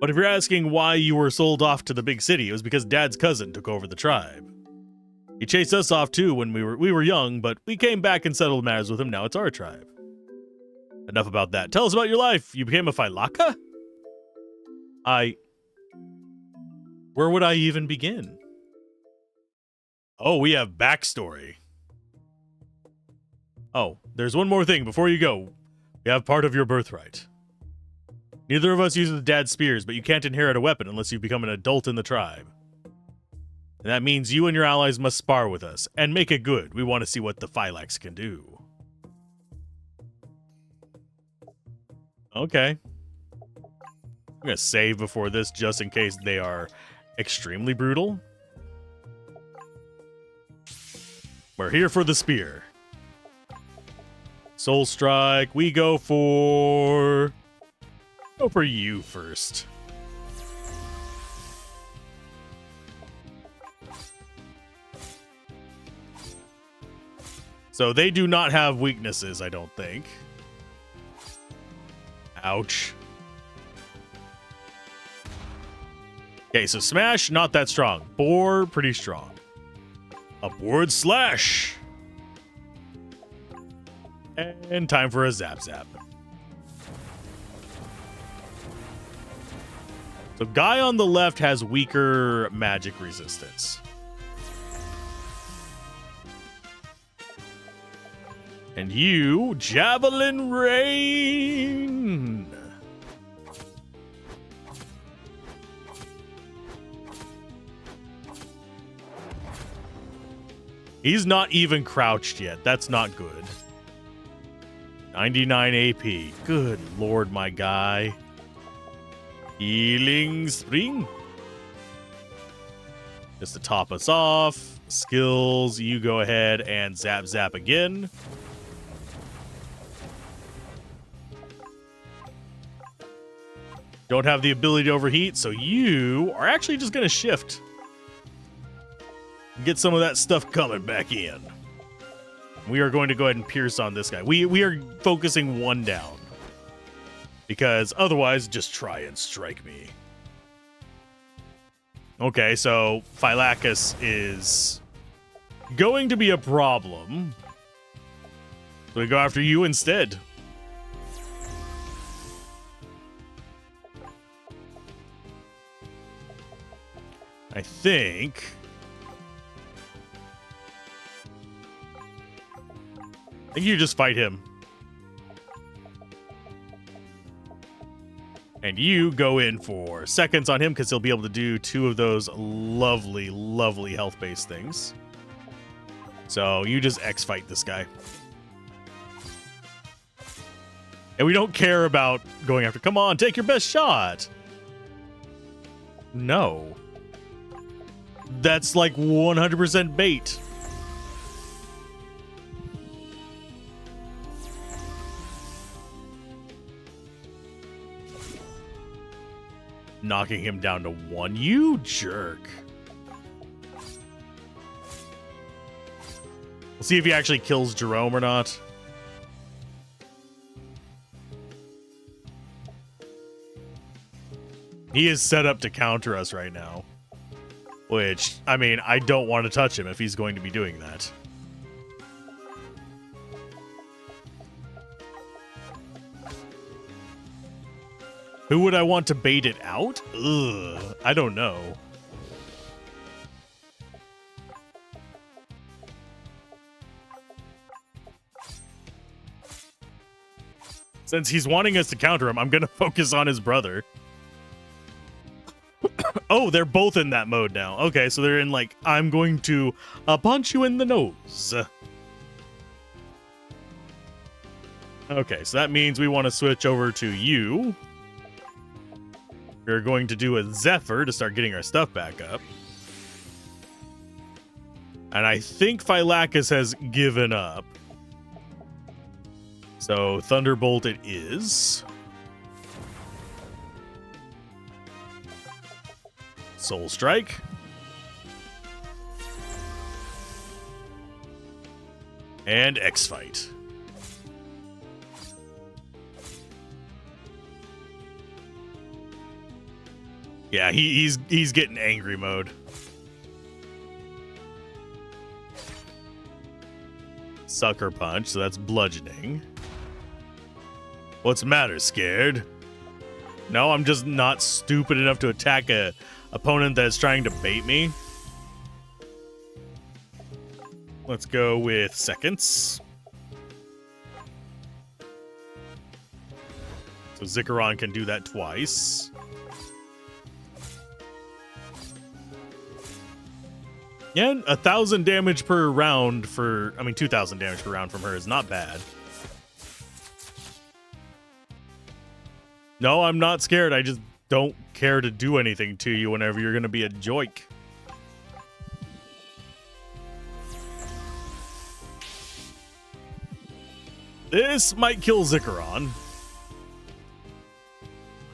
But if you're asking why you were sold off to the big city, it was because Dad's cousin took over the tribe. He chased us off too when we were young, but we came back and settled matters with him. Now it's our tribe. Enough about that. Tell us about your life. You became a Phylaka? Where would I even begin? Oh, we have backstory. Oh, there's one more thing before you go. We have part of your birthright. Neither of us uses Dad's spears, but you can't inherit a weapon unless you become an adult in the tribe. And that means you and your allies must spar with us, and make it good. We want to see what the Phylax can do. Okay. I'm going to save before this just in case they are extremely brutal. We're here for the spear. Soul Strike, we go for you first. So they do not have weaknesses, I don't think. Ouch. Okay, so Smash, not that strong. Boar, pretty strong. Upward Slash. And time for a Zap Zap. So guy on the left has weaker magic resistance. And you, Javelin Rain. He's not even crouched yet. That's not good. 99 AP. Good lord, my guy. Healing Spring. Just to top us off. Skills, you go ahead and zap zap again. Don't have the ability to overheat, so you are actually just going to shift. Get some of that stuff coming back in. We are going to go ahead and pierce on this guy. We are focusing one down. Because otherwise, just try and strike me. Okay, so Phylacus is going to be a problem. So we go after you instead. I think you just fight him. And you go in for seconds on him because he'll be able to do 2 of those lovely, lovely health-based things. So you just X-fight this guy. And we don't care about going after, come on, take your best shot. No. That's like 100% bait. Knocking him down to 1. You jerk. We'll see if he actually kills Jerome or not. He is set up to counter us right now. Which, I mean, I don't want to touch him if he's going to be doing that. Who would I want to bait it out? Ugh, I don't know. Since he's wanting us to counter him, I'm going to focus on his brother. Oh, they're both in that mode now. Okay, so they're in like, I'm going to punch you in the nose. Okay, so that means we want to switch over to you. We're going to do a Zephyr to start getting our stuff back up. And I think Phylacus has given up. So Thunderbolt it is. Soul Strike. And X-Fight. Yeah, he's getting angry mode. Sucker Punch, so that's bludgeoning. What's the matter, scared? No, I'm just not stupid enough to attack a opponent that's trying to bait me. Let's go with seconds. So Zikaron can do that twice. Yeah, 1,000 damage per round for... I mean, 2,000 damage per round from her is not bad. No, I'm not scared. I just don't care to do anything to you whenever you're going to be a joik. This might kill Zikaron.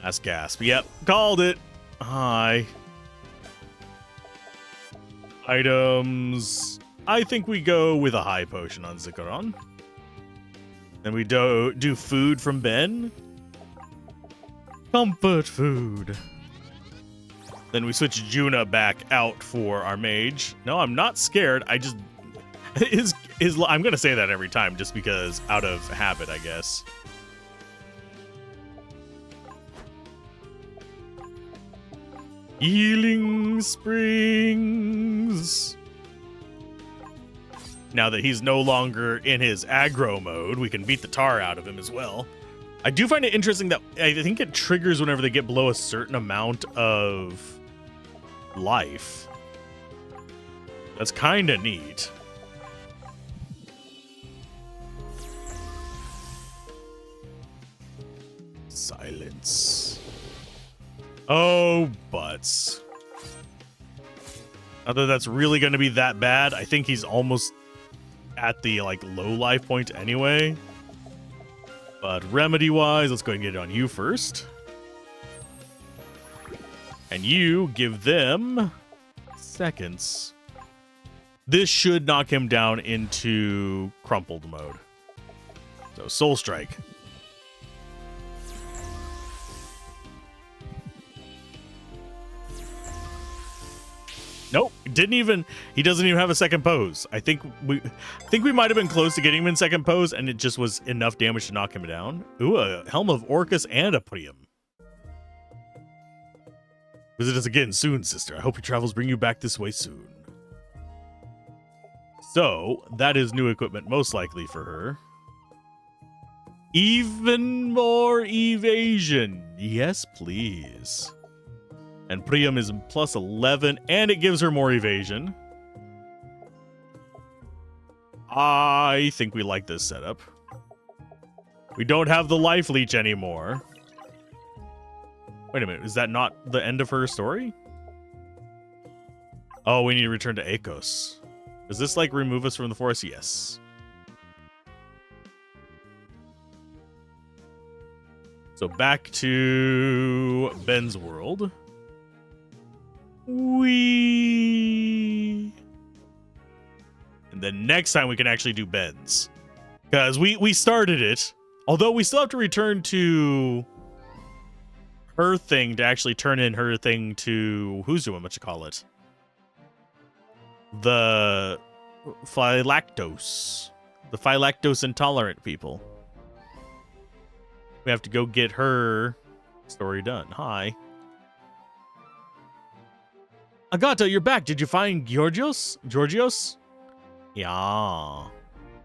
Last gasp. Yep, called it. Hi. Items. I think we go with a high potion on Zikaron. Then we do food from Ben. Comfort food. Then we switch Juna back out for our mage. No, I'm not scared. I just... I'm going to say that every time just because out of habit, I guess. Healing Springs. Now that he's no longer in his aggro mode, we can beat the tar out of him as well. I do find it interesting that I think it triggers whenever they get below a certain amount of life. That's kind of neat. Silence. Oh, butts. Not that that's really going to be that bad. I think he's almost at the like low life point anyway. But remedy-wise, let's go ahead and get it on you first. And you give them seconds. This should knock him down into crumpled mode. So Soul Strike. Nope, he doesn't even have a second pose. I think we might have been close to getting him in second pose, and it just was enough damage to knock him down. Ooh, a Helm of Orcus and a Priam. Visit us again soon, sister. I hope your travels bring you back this way soon. So, that is new equipment most likely for her. Even more evasion. Yes, please. And Priam is plus 11, and it gives her more evasion. I think we like this setup. We don't have the life leech anymore. Wait a minute, is that not the end of her story? Oh, we need to return to Akos. Does this, like, remove us from the forest? Yes. So back to Ben's world. And then next time we can actually do Ben's. Because we started it. Although we still have to return to her thing to actually turn in her thing to... Who's doing whatchamacallit? The phylactose. The phylactose intolerant people. We have to go get her story done. Hi. Agata, you're back. Did you find Georgios? Yeah.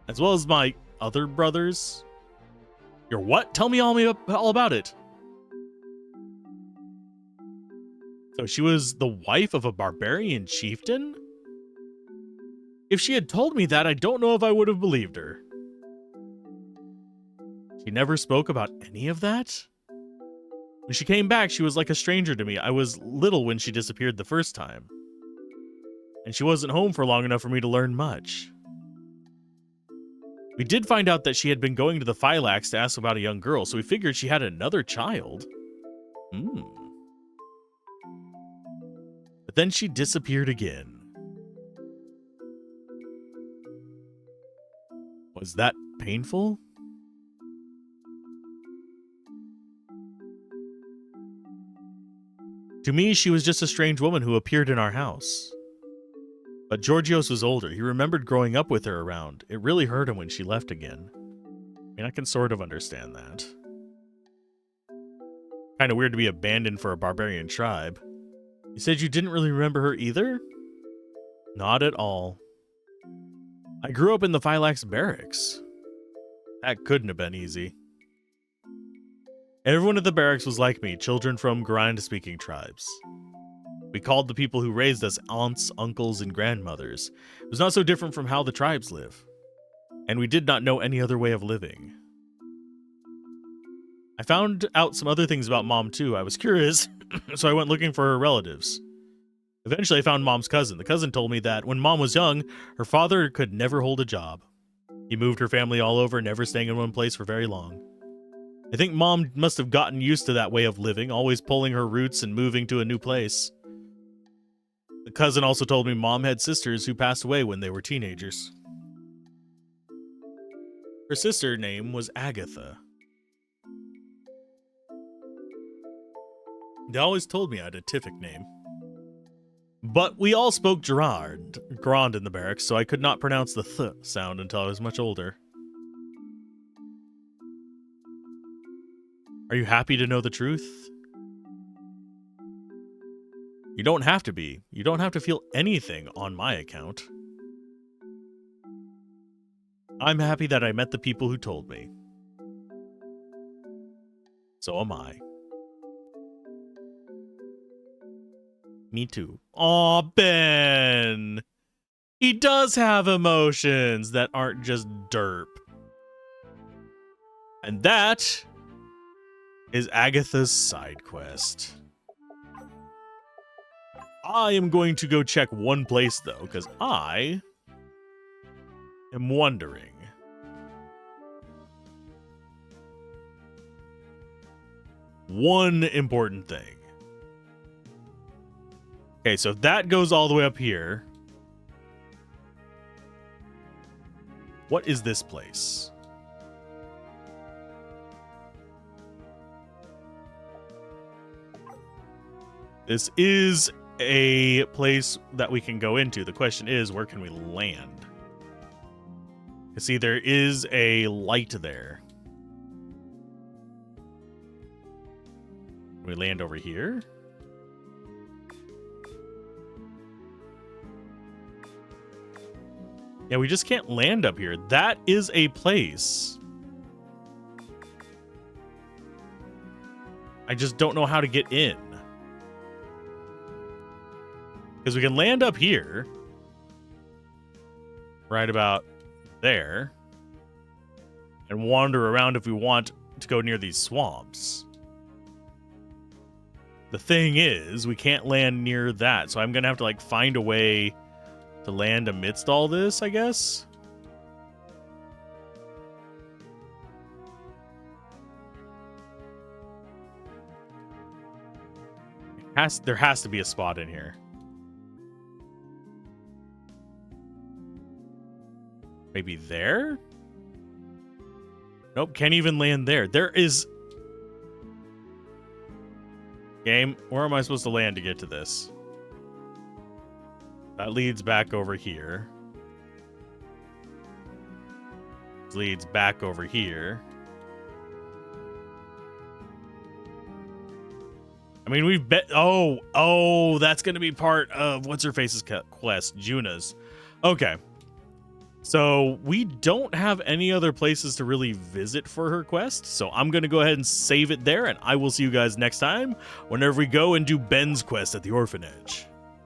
As well as my other brothers. Your what? Tell me all about it. So she was the wife of a barbarian chieftain? If she had told me that, I don't know if I would have believed her. She never spoke about any of that? When she came back, she was like a stranger to me. I was little when she disappeared the first time. And she wasn't home for long enough for me to learn much. We did find out that she had been going to the Phylax to ask about a young girl, so we figured she had another child. But then she disappeared again. Was that painful? To me, she was just a strange woman who appeared in our house. But Georgios was older. He remembered growing up with her around. It really hurt him when she left again. I mean, I can sort of understand that. Kind of weird to be abandoned for a barbarian tribe. You said you didn't really remember her either? Not at all. I grew up in the Phylax barracks. That couldn't have been easy. Everyone at the barracks was like me, children from Grind-speaking tribes. We called the people who raised us aunts, uncles, and grandmothers. It was not so different from how the tribes live. And we did not know any other way of living. I found out some other things about Mom, too. I was curious, so I went looking for her relatives. Eventually, I found Mom's cousin. The cousin told me that when Mom was young, her father could never hold a job. He moved her family all over, never staying in one place for very long. I think Mom must have gotten used to that way of living, always pulling her roots and moving to a new place. The cousin also told me Mom had sisters who passed away when they were teenagers. Her sister name was Agatha. They always told me I had a Tiffic name. But we all spoke Grand in the barracks, so I could not pronounce the th sound until I was much older. Are you happy to know the truth? You don't have to be. You don't have to feel anything on my account. I'm happy that I met the people who told me. So am I. Me too. Aw, Ben! He does have emotions that aren't just derp. And that is Agatha's side quest. I am going to go check one place, though, because I am wondering. One important thing. Okay, so that goes all the way up here. What is this place? This is a place that we can go into. The question is, where can we land? See, there is a light there. Can we land over here? Yeah, we just can't land up here. That is a place I just don't know how to get in. Because we can land up here. Right about there. And wander around if we want to go near these swamps. The thing is, we can't land near that. So I'm going to have to, like, find a way to land amidst all this, I guess. There has to be a spot in here. Maybe there? Nope, can't even land there. There is... Game, where am I supposed to land to get to this? That leads back over here. This leads back over here. I mean, we've bet. Oh, that's going to be part of what's-her-face's quest, Juna's. Okay. So we don't have any other places to really visit for her quest. So I'm going to go ahead and save it there. And I will see you guys next time whenever we go and do Ben's quest at the orphanage.